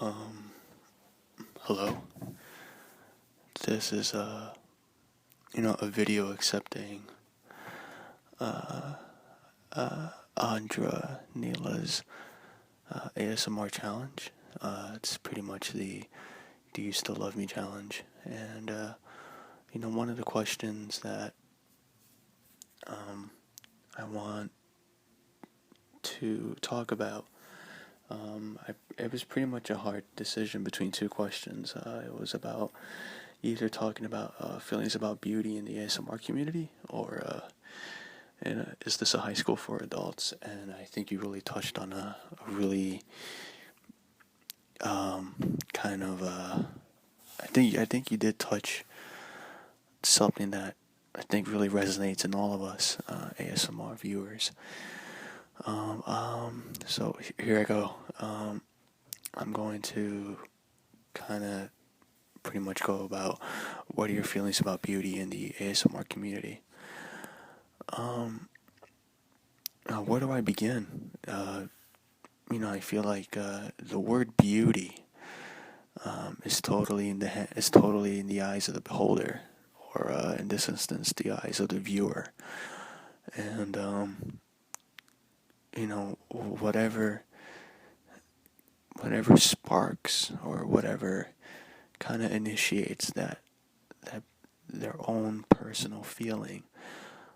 Um, Hello. This is a video accepting Andra Neela's ASMR challenge. It's pretty much the "Do you still love me?" challenge, and one of the questions that I want to talk about. It was pretty much a hard decision between two questions. It was about either talking about feelings about beauty in the ASMR community, or is this a high school for adults? And I think you really touched on a really kind of I think you did touch something that I think really resonates in all of us ASMR viewers. So here I go. I'm going to kind of pretty much go about what are your feelings about beauty in the ASMR community. Where do I begin? I feel like the word beauty is totally in the eyes of the beholder, or in this instance, the eyes of the viewer, and whatever sparks or whatever kind of initiates that their own personal feeling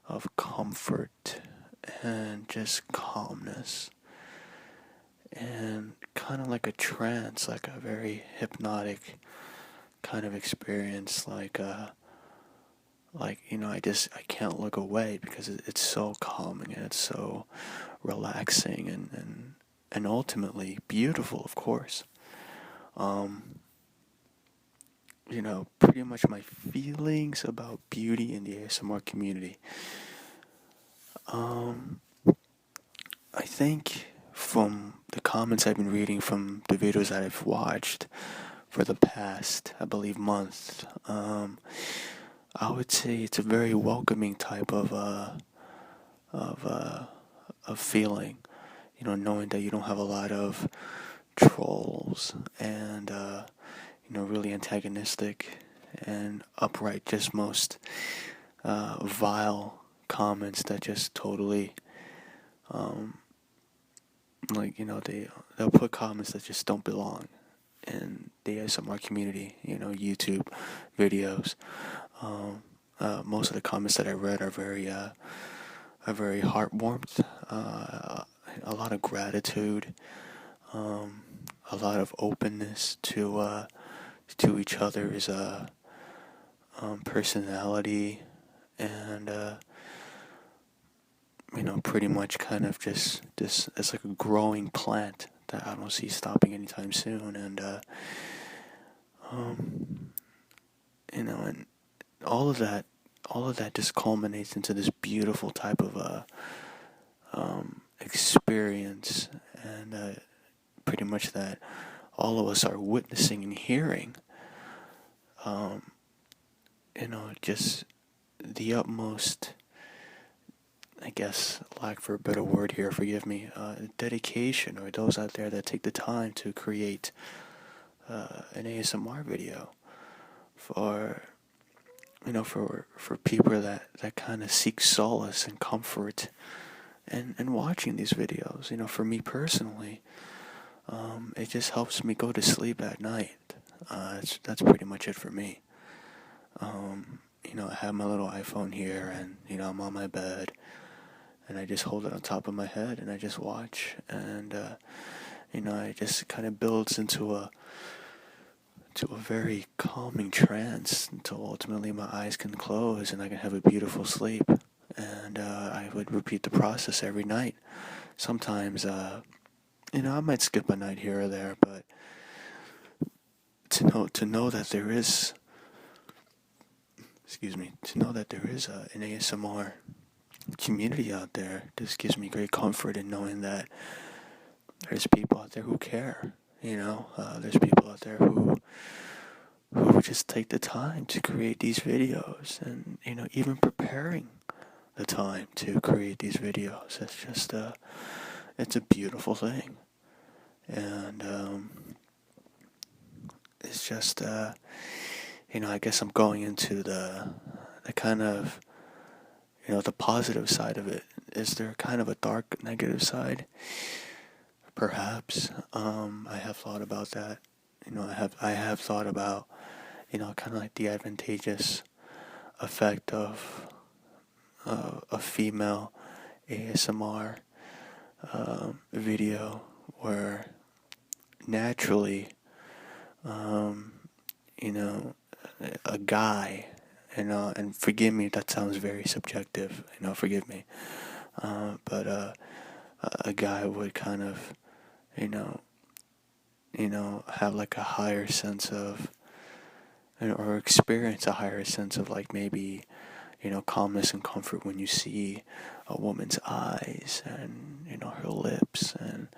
of comfort and just calmness and kind of like a trance, like a very hypnotic kind of experience, I can't look away because it's so calming and it's so relaxing and ultimately beautiful, of course. Pretty much my feelings about beauty in the ASMR community. I think from the comments I've been reading from the videos that I've watched for the past, I believe, month, I would say it's a very welcoming type of of feeling. Knowing that you don't have a lot of trolls and really antagonistic and upright, just most vile comments that just totally they'll put comments that just don't belong in the ASMR community. YouTube videos. Most of the comments that I read are very heartwarmed. A lot of gratitude. A lot of openness to each other's personality, and pretty much kind of just this. It's like a growing plant that I don't see stopping anytime soon, and and all of that just culminates into this beautiful type of experience, and pretty much that all of us are witnessing and hearing. Just the utmost, I guess, lack for a better word here, forgive me, dedication, or those out there that take the time to create an ASMR video for for people that kind of seek solace and comfort and watching these videos. For me personally, it just helps me go to sleep at night. That's pretty much it for me. I have my little iPhone here, and I'm on my bed, and I just hold it on top of my head, and I just watch, and it just kind of builds into a very calming trance until ultimately my eyes can close and I can have a beautiful sleep. And I would repeat the process every night. Sometimes, I might skip a night here or there, but to know that there is, an ASMR community out there just gives me great comfort in knowing that there's people out there who care. There's people out there who just take the time to create these videos, and even preparing the time to create these videos. It's a beautiful thing, and It's just, I guess I'm going into the kind of, the positive side of it. Is there kind of a dark negative side? Perhaps. I have thought about that. I have thought about, kind of like the advantageous effect of a female ASMR video where naturally, um, you know, a guy, and forgive me, that sounds very subjective, forgive me, but a guy would kind of, you know, have like a higher sense of, or experience a higher sense of like maybe, calmness and comfort when you see a woman's eyes and, her lips and,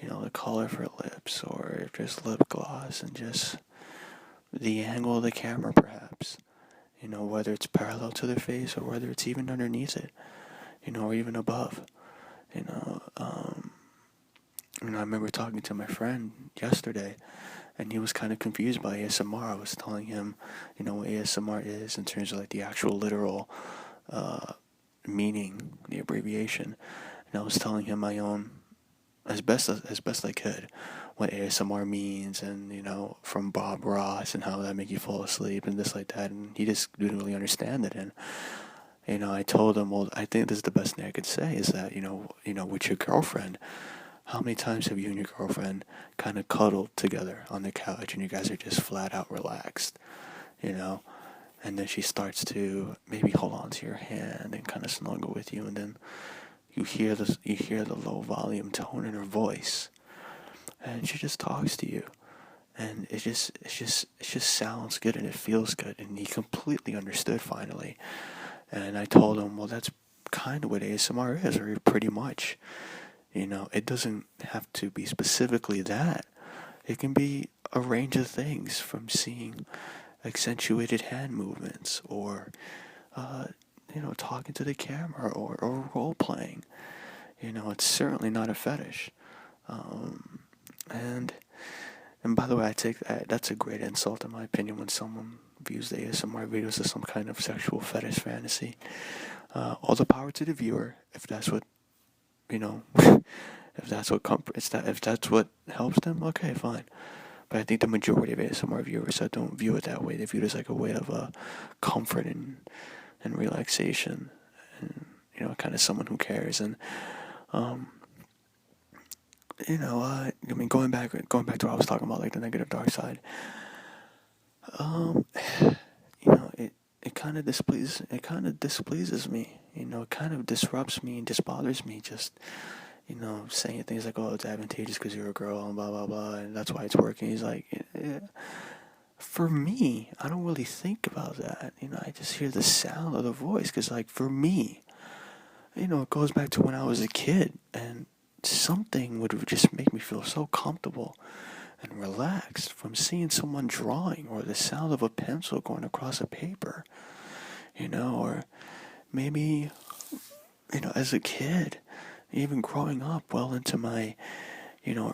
the color of her lips or just lip gloss and just the angle of the camera perhaps, whether it's parallel to their face or whether it's even underneath it, or even above, you know, um, I remember talking to my friend yesterday, and he was kind of confused by ASMR. I was telling him, what ASMR is in terms of like the actual literal meaning, the abbreviation, and I was telling him my own as best I could what ASMR means, and from Bob Ross and how that make you fall asleep and this like that, and he just didn't really understand it. And I told him, well, I think this is the best thing I could say is that with your girlfriend, how many times have you and your girlfriend kind of cuddled together on the couch and you guys are just flat out relaxed, and then she starts to maybe hold on to your hand and kind of snuggle with you, and then you hear the low volume tone in her voice, and she just talks to you, and it just sounds good and it feels good, and he completely understood finally. And I told him, well, that's kind of what ASMR is, or pretty much. It doesn't have to be specifically that. It can be a range of things, from seeing accentuated hand movements, or talking to the camera, or role playing. It's certainly not a fetish. Um, and and by the way, I take that's a great insult in my opinion when someone views the ASMR videos as some kind of sexual fetish fantasy. All the power to the viewer, if that's what if that's what if that's what helps them, okay, fine. But I think the majority of ASMR viewers that don't view it that way, they view it as like a way of comfort and relaxation, and kind of someone who cares. And um, I mean, going back to what I was talking about, like the negative dark side. Um, it kind of displeases me. It kind of disrupts me and just bothers me. Just saying things like, "Oh, it's advantageous because you're a girl," and blah blah blah, and that's why it's working. He's like, for me, I don't really think about that. I just hear the sound of the voice, because like for me, it goes back to when I was a kid, and something would just make me feel so comfortable and relaxed from seeing someone drawing, or the sound of a pencil going across a paper, or maybe, as a kid, even growing up well into my,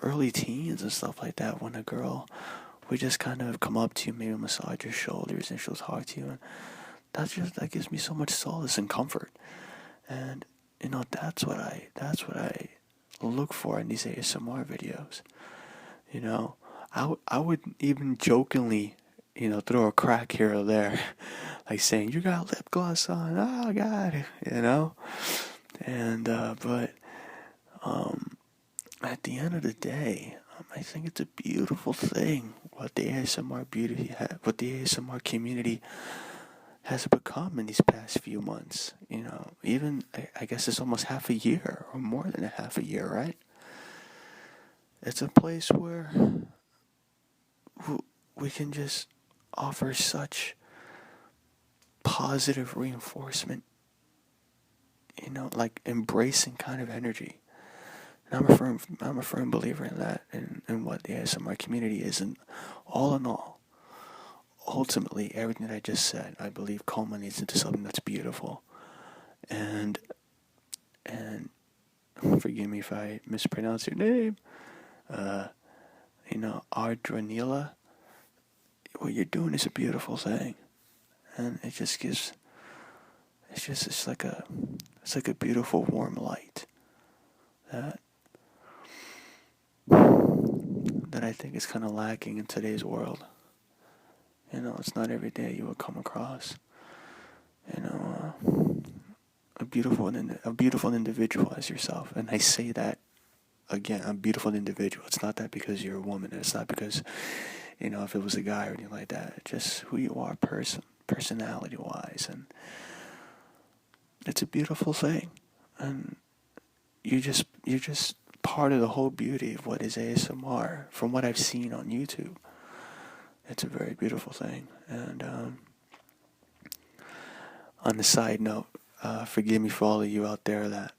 early teens and stuff like that, when a girl would just kind of come up to you, maybe massage your shoulders, and she'll talk to you, and that gives me so much solace and comfort. And, that's what I look for in these ASMR videos. I would even jokingly, throw a crack here or there, like saying, "You got lip gloss on, oh God," And, but, at the end of the day, I think it's a beautiful thing what the ASMR community has become in these past few months. Even, I guess it's almost half a year, or more than a half a year, right? It's a place where we can just offer such positive reinforcement, like embracing kind of energy. And I'm a firm believer in that, and what the ASMR community is, and all in all, ultimately, everything that I just said, I believe culminates into something that's beautiful. And and forgive me if I mispronounce your name, Ardranila. what you're doing is a beautiful thing, and it's like a beautiful warm light that I think is kind of lacking in today's world. It's not every day you would come across, a beautiful individual as yourself. And I say that again, a beautiful individual. It's not that because you're a woman. It's not because, if it was a guy or anything like that. It's just who you are, personality wise, and it's a beautiful thing. And you're just part of the whole beauty of what is ASMR. From what I've seen on YouTube, it's a very beautiful thing. And on the side note, forgive me for all of you out there that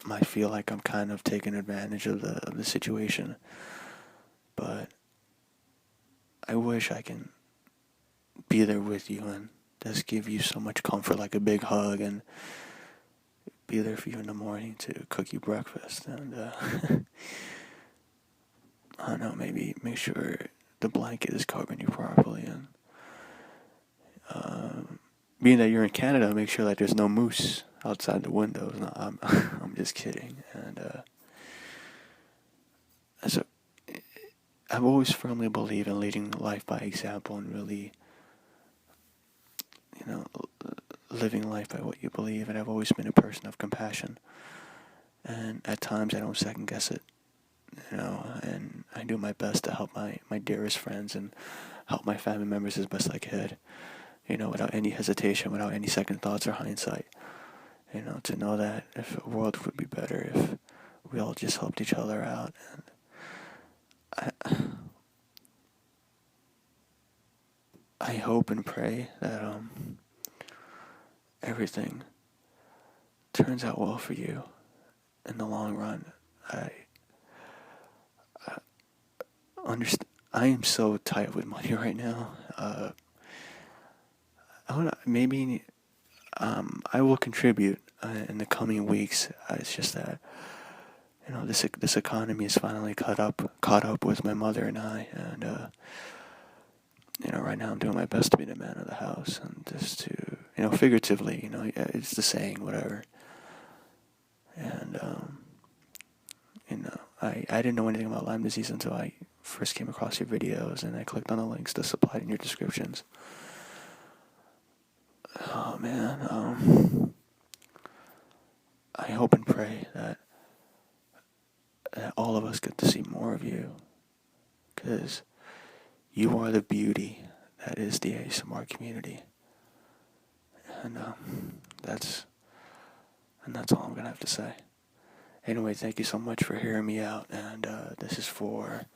might feel like I'm kind of taking advantage of the situation, but I wish I can be there with you and just give you so much comfort, like a big hug, and be there for you in the morning to cook you breakfast, and I don't know, maybe make sure the blanket is covering you properly, and being that you're in Canada, make sure that there's no moose outside the windows. No, I'm just kidding. And so I've always firmly believed in leading life by example and really, living life by what you believe. And I've always been a person of compassion. And at times I don't second guess it, and I do my best to help my dearest friends and help my family members as best I could, without any hesitation, without any second thoughts or hindsight. To know that if the world would be better if we all just helped each other out. And I hope and pray that everything turns out well for you in the long run. I understand. I am so tight with money right now. Maybe I will contribute in the coming weeks. It's just that this economy is finally caught up with my mother and I, and right now I'm doing my best to be the man of the house, and just to figuratively, it's the saying, whatever. And I didn't know anything about Lyme disease until I first came across your videos, and I clicked on the links to supplied in your descriptions. Oh man, I hope and pray that all of us get to see more of you, because you are the beauty that is the ASMR community, and that's all I'm gonna have to say. Anyway, thank you so much for hearing me out, and this is for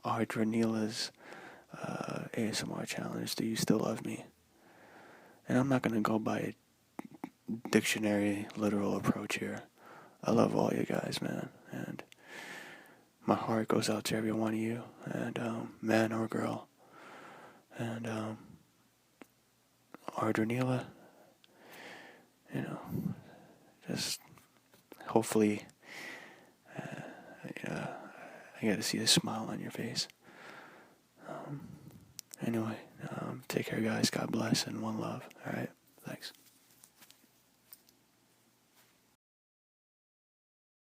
Ardronila's ASMR challenge. Do you still love me? And I'm not gonna go by a dictionary literal approach here. I love all you guys, man, and my heart goes out to every one of you, and man or girl, and Ardronila, just hopefully I got to see a smile on your face. Anyway, take care, guys. God bless, and one love. All right.